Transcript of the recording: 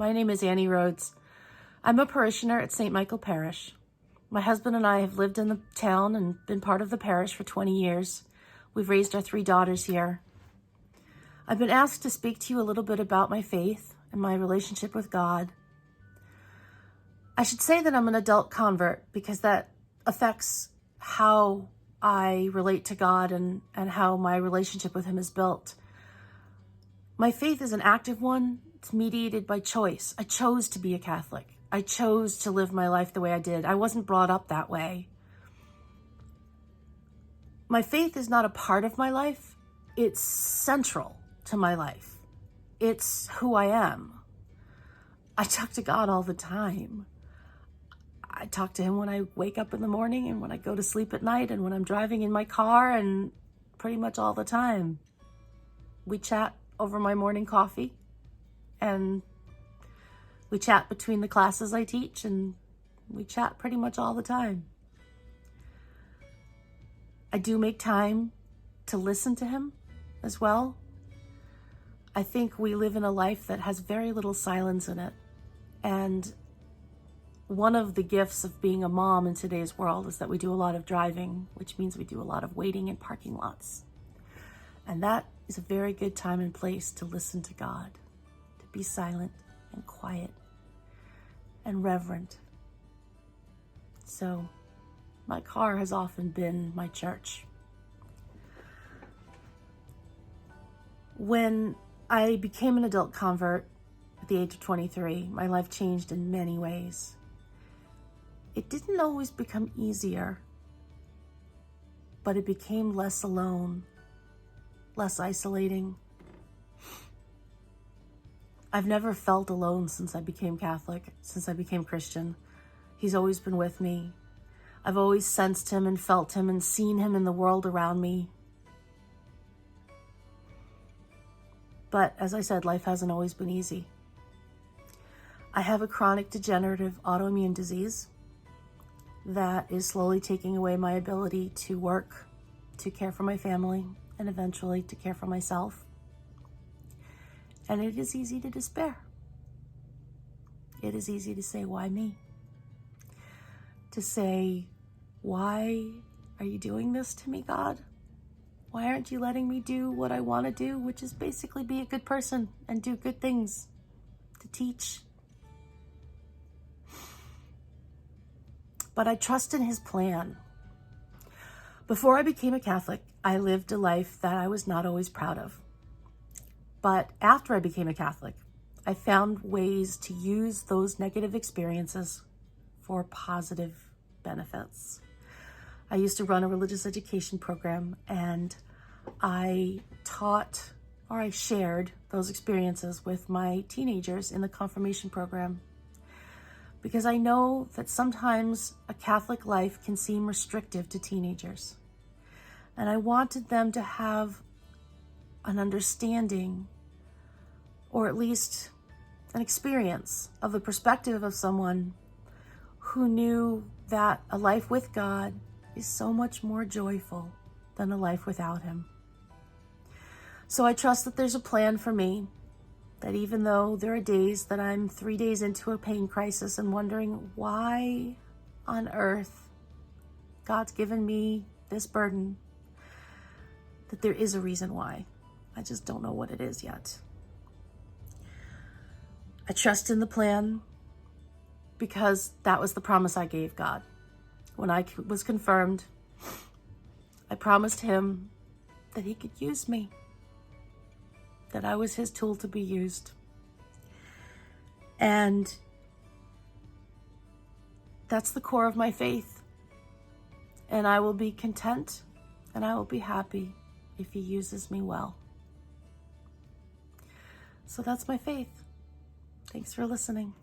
My name is Annie Rhodes. I'm a parishioner at St. Michael Parish. My husband and I have lived in the town and been part of the parish for 20 years. We've raised our 3 daughters here. I've been asked to speak to you a little bit about my faith and my relationship with God. I should say that I'm an adult convert because that affects how I relate to God and how my relationship with Him is built. My faith is an active one. It's mediated by choice. I chose to be a Catholic. I chose to live my life the way I did. I wasn't brought up that way. My faith is not a part of my life. It's central to my life. It's who I am. I talk to God all the time. I talk to Him when I wake up in the morning and when I go to sleep at night and when I'm driving in my car and pretty much all the time. We chat over my morning coffee and we chat between the classes I teach and we chat pretty much all the time. I do make time to listen to Him as well. I think we live in a life that has very little silence in it. And one of the gifts of being a mom in today's world is that we do a lot of driving, which means we do a lot of waiting in parking lots. And that is a very good time and place to listen to God, to be silent and quiet and reverent. So my car has often been my church. When I became an adult convert at the age of 23, my life changed in many ways. It didn't always become easier, but it became less alone, less isolating. I've never felt alone since I became Catholic, since I became Christian. He's always been with me. I've always sensed Him and felt Him and seen Him in the world around me. But as I said, life hasn't always been easy. I have a chronic degenerative autoimmune disease that is slowly taking away my ability to work, to care for my family, and eventually to care for myself. And it is easy to despair. It is easy to say, why me? To say, why are you doing this to me, God? Why aren't you letting me do what I want to do, which is basically be a good person and do good things, to teach? But I trust in His plan. Before I became a Catholic, I lived a life that I was not always proud of. But after I became a Catholic, I found ways to use those negative experiences for positive benefits. I used to run a religious education program, and I taught, or I shared those experiences with my teenagers in the confirmation program. Because I know that sometimes a Catholic life can seem restrictive to teenagers. And I wanted them to have an understanding, or at least an experience of the perspective of someone who knew that a life with God is so much more joyful than a life without Him. So I trust that there's a plan for me, that even though there are days that I'm 3 days into a pain crisis and wondering why on earth God's given me this burden, that there is a reason why. I just don't know what it is yet. I trust in the plan because that was the promise I gave God. When I was confirmed, I promised Him that He could use me, that I was His tool to be used. And that's the core of my faith. And I will be content and I will be happy if He uses me well. So that's my faith. Thanks for listening.